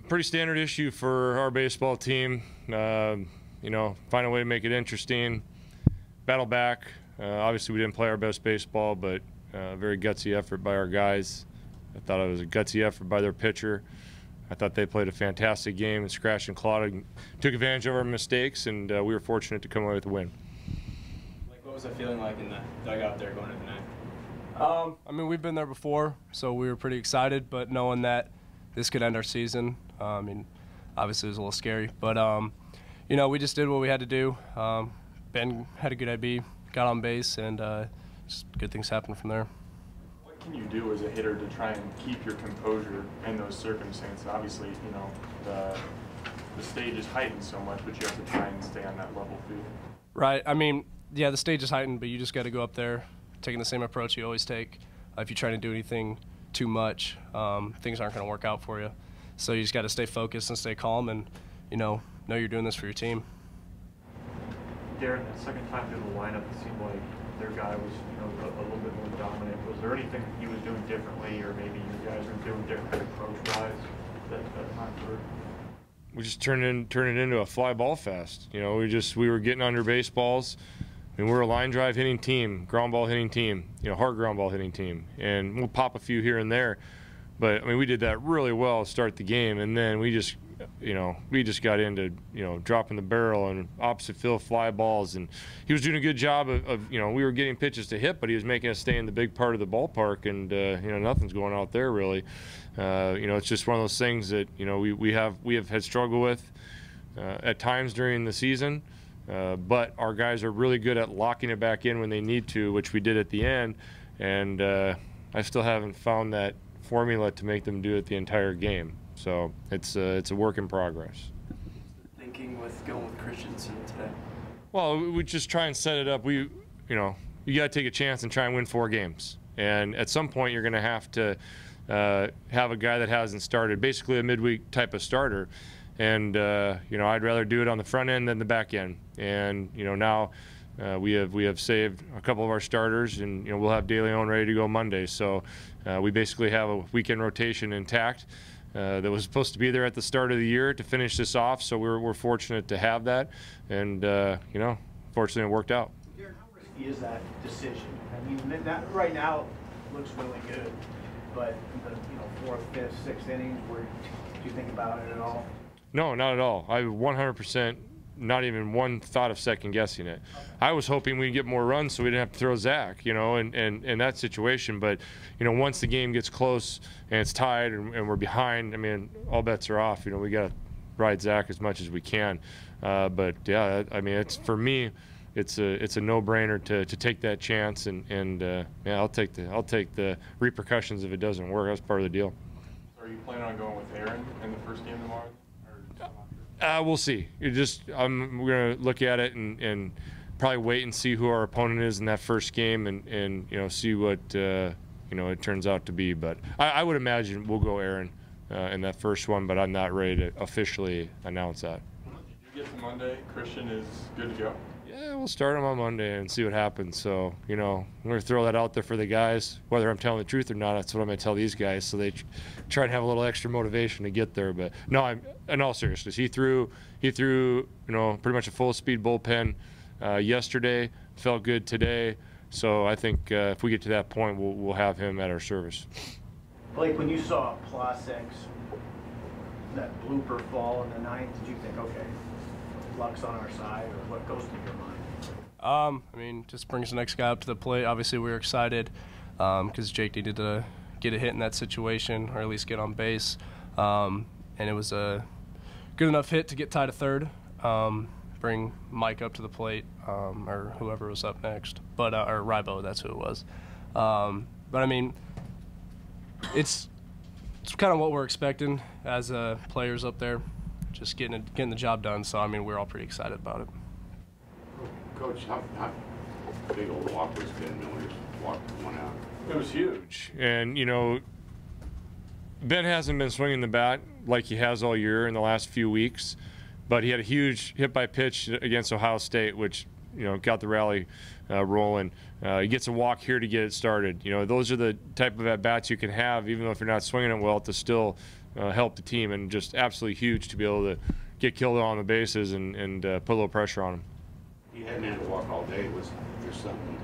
Pretty standard issue for our baseball team. You know, find a way to make it interesting, battle back. Obviously, we didn't play our best baseball, but very gutsy effort by our guys. I thought it was a gutsy effort by their pitcher. I thought they played a fantastic game and scratched and clawed and took advantage of our mistakes, and we were fortunate to come away with a win. Like, what was it feeling like in the dugout there going into the ninth? I mean, we've been there before, so we were pretty excited, but knowing that this could end our season, I mean, obviously it was a little scary. But, you know, we just did what we had to do. Ben had a good IB, got on base, and just good things happened from there. What can you do as a hitter to try and keep your composure in those circumstances? Obviously, you know, the stage is heightened so much, but you have to try and stay on that level field. Right. I mean, yeah, the stage is heightened, but you just got to go up there taking the same approach you always take. If you try to do anything too much, things aren't going to work out for you. So you just got to stay focused and stay calm and, you know you're doing this for your team. Darren, that second time through the lineup, it seemed like their guy was, you know, a little bit more dominant. Was there anything he was doing differently, or maybe you guys were doing different approach-wise that time through? We just turned it into a fly ball fest. You know, we were getting under baseballs. I mean, we're a line drive hitting team, ground ball hitting team, you know, hard ground ball hitting team, and we'll pop a few here and there. But I mean, we did that really well to start the game, and then we just got into, you know, dropping the barrel and opposite field fly balls, and he was doing a good job of you know, we were getting pitches to hit, but he was making us stay in the big part of the ballpark, and you know, nothing's going out there really. You know, it's just one of those things that, you know, we have had struggled with at times during the season. But our guys are really good at locking it back in when they need to, which we did at the end, and I still haven't found that formula to make them do it the entire game. So it's a work in progress. Thinking with going with Christensen today? Well, we just try and set it up. You know, you got to take a chance and try and win 4 games, and at some point you're going to have to have a guy that hasn't started, basically a midweek type of starter. And you know, I'd rather do it on the front end than the back end. And you know, now we have saved a couple of our starters, and you know, we'll have De Leon ready to go Monday. So we basically have a weekend rotation intact that was supposed to be there at the start of the year to finish this off. So we're fortunate to have that, and you know, fortunately it worked out. Darren, how risky is that decision? I mean, that right now looks really good, but the, you know, 4th, 5th, 6th innings, do you think about it at all? No, not at all. I 100%, not even one thought of second guessing it. I was hoping we'd get more runs so we didn't have to throw Zach, you know, in that situation. But, you know, once the game gets close and it's tied and we're behind, I mean, all bets are off. You know, we got to ride Zach as much as we can. But yeah, I mean, it's, for me, it's a no-brainer to take that chance, and yeah, I'll take the repercussions if it doesn't work. That's part of the deal. So are you planning on going with Aaron in the first game tomorrow? We'll see. We're going to look at it and probably wait and see who our opponent is in that first game, and you know, see what you know, it turns out to be. But I would imagine we'll go Aaron in that first one, but I'm not ready to officially announce that. Did you get to Monday? Christian is good to go? Yeah, we'll start him on Monday and see what happens. So, you know, I'm going to throw that out there for the guys. Whether I'm telling the truth or not, that's what I'm going to tell these guys, so they try and have a little extra motivation to get there. But no, in all seriousness, he threw, you know, pretty much a full-speed bullpen yesterday. Felt good today. So I think if we get to that point, we'll have him at our service. Blake, when you saw Plasek's that blooper fall in the 9th, did you think, okay, luck's on our side, or what goes through your mind? I mean, just brings the next guy up to the plate. Obviously, we were excited because Jake needed to get a hit in that situation, or at least get on base. And it was a good enough hit to get tied to third, bring Mike up to the plate, or whoever was up next, but or Rybo, that's who it was. But I mean, it's kind of what we're expecting as players up there, just getting the job done. So I mean, we're all pretty excited about it. Coach, how big a walk was Ben Miller's walk one out? It was huge, and you know, Ben hasn't been swinging the bat like he has all year in the last few weeks, but he had a huge hit by pitch against Ohio State, which, you know, got the rally rolling. He gets a walk here to get it started. You know, those are the type of at bats you can have, even though if you're not swinging it well, to still help the team, and just absolutely huge to be able to get killed on the bases and put a little pressure on him. He hadn't had to walk all day. Was there something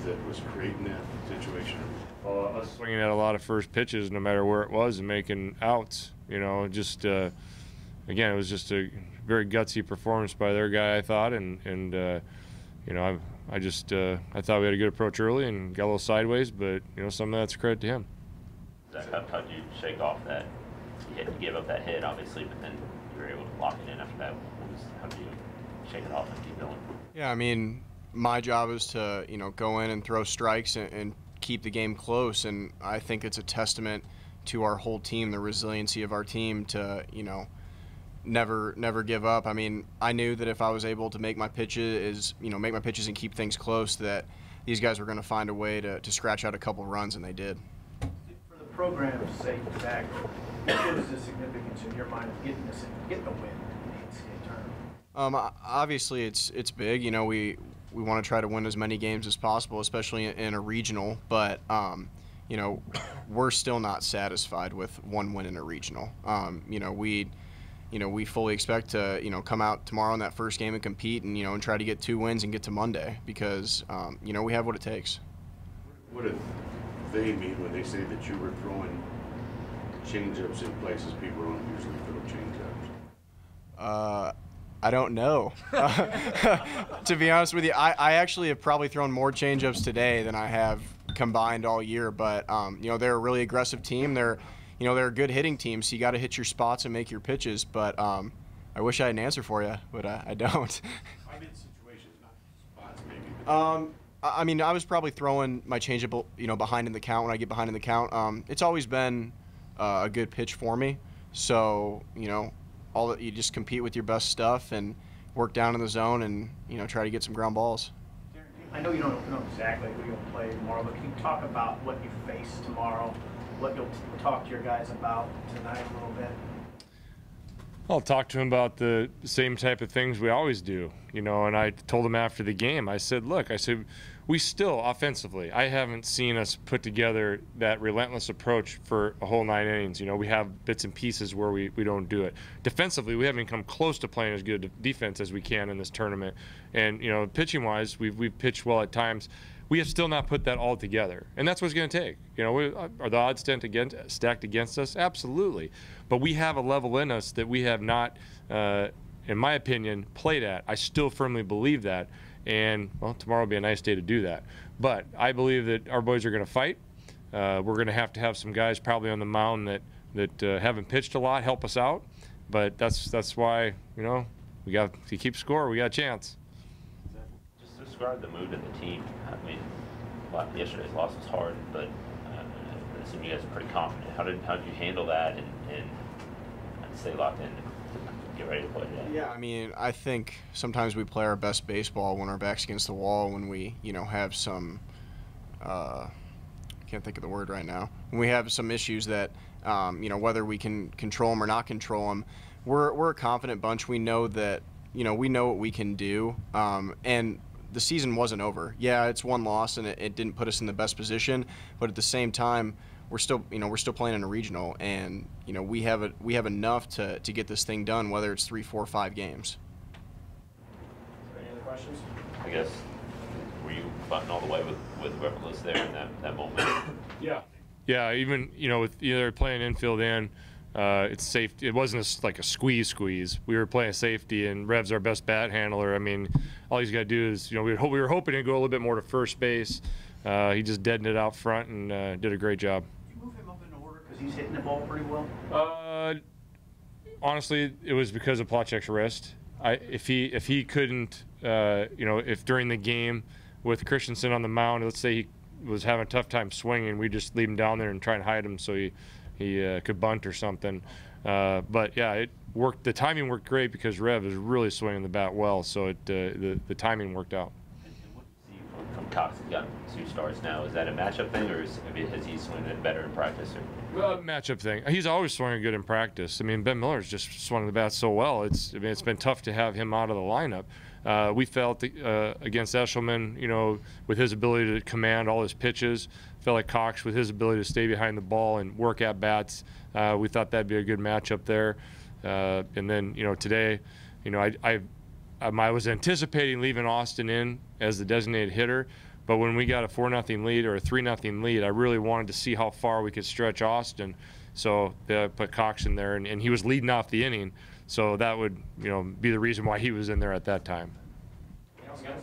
that was creating that situation? Us swinging at a lot of first pitches, no matter where it was, and making outs. You know, just again, it was just a very gutsy performance by their guy, I thought, and you know, I thought we had a good approach early and got a little sideways, but you know, some of that's credit to him. Zach, how did you shake off that? You gave up that hit, obviously, but then you were able to lock it in after that. How did you shake it off and keep going? Yeah, I mean, my job is to, you know, go in and throw strikes and keep the game close, and I think it's a testament to our whole team, the resiliency of our team to, you know, never give up. I mean, I knew that if I was able to make my pitches and keep things close, that these guys were going to find a way to scratch out a couple runs, and they did. For the program's sake, Zach, what is the significance in your mind of getting the win in the NCAA tournament? Obviously, it's big. You know, we want to try to win as many games as possible, especially in a regional. But you know, we're still not satisfied with one win in a regional. You know, we fully expect to, you know, come out tomorrow in that first game and compete, and, you know, and try to get 2 wins and get to Monday, because you know, we have what it takes. What did they mean when they say that you were throwing change-ups in places people don't usually throw change-ups? I don't know. To be honest with you, I actually have probably thrown more change-ups today than I have combined all year. But you know, they're a really aggressive team. They're a good hitting team, so you got to hit your spots and make your pitches. But I wish I had an answer for you, but I don't. I mean, situations, not spots, maybe. I mean, I was probably throwing my changeup, you know, behind in the count when I get behind in the count. It's always been a good pitch for me. So, you know, you just compete with your best stuff and work down in the zone and, you know, try to get some ground balls. I know you don't know exactly who you'll play tomorrow, but can you talk about what you face tomorrow, what you'll talk to your guys about tonight a little bit? I'll talk to him about the same type of things we always do, you know, and I told him after the game, I said, look, we still, offensively, I haven't seen us put together that relentless approach for a whole 9 innings. You know, we have bits and pieces where we don't do it. Defensively, we haven't come close to playing as good defense as we can in this tournament. And, you know, pitching-wise, we've pitched well at times. We have still not put that all together, and that's what it's going to take. You know, are the odds stacked against us? Absolutely. But we have a level in us that we have not, in my opinion, played at. I still firmly believe that. And, well, tomorrow will be a nice day to do that. But I believe that our boys are going to fight. We're going to have some guys probably on the mound that haven't pitched a lot help us out. But that's why, you know, we got to keep score. We got a chance. Just describe the mood of the team. I mean, yesterday's loss was hard, but I assume you guys are pretty confident. How did you handle that and stay locked in? Get ready to play today? Yeah, I mean, I think sometimes we play our best baseball when our back's against the wall, when we, you know, have some, can't think of the word right now, when we have some issues that, you know, whether we can control them or not control them, we're a confident bunch. We know that, you know, we know what we can do, and the season wasn't over. Yeah, it's one loss, and it didn't put us in the best position, but at the same time, we're still playing in a regional, and you know, we have enough to get this thing done, whether it's 3, 4, 5 games. Any other questions? I guess, were you butting all the way with whoever was there in that moment? Yeah, even, you know, with either playing infield and it's safe. It wasn't like a squeeze. We were playing safety, and Rev's our best bat handler. I mean, all he's got to do is, you know, we were hoping to go a little bit more to first base. He just deadened it out front and did a great job. Did you move him up in order because he's hitting the ball pretty well? Honestly, it was because of Plachek's wrist. If he couldn't, you know, if during the game with Christensen on the mound, let's say he was having a tough time swinging, we just leave him down there and try and hide him so he could bunt or something. But yeah, it worked. The timing worked great because Rev is really swinging the bat well, so the timing worked out. And what do you see from Cox has gotten 2 starts now. Is that a matchup thing, or has he swung it better in practice? Or? Matchup thing. He's always swung good in practice. I mean, Ben Miller's just swung the bat so well. It's been tough to have him out of the lineup. We felt against Eshelman, you know, with his ability to command all his pitches, felt like Cox with his ability to stay behind the ball and work at bats. We thought that'd be a good matchup there. And then, you know, today, you know, I was anticipating leaving Austin in as the designated hitter, but when we got a 4-0 lead or a 3-0 lead, I really wanted to see how far we could stretch Austin. So I put Cox in there, and he was leading off the inning. So that would, you know, be the reason why he was in there at that time. Anything else, guys?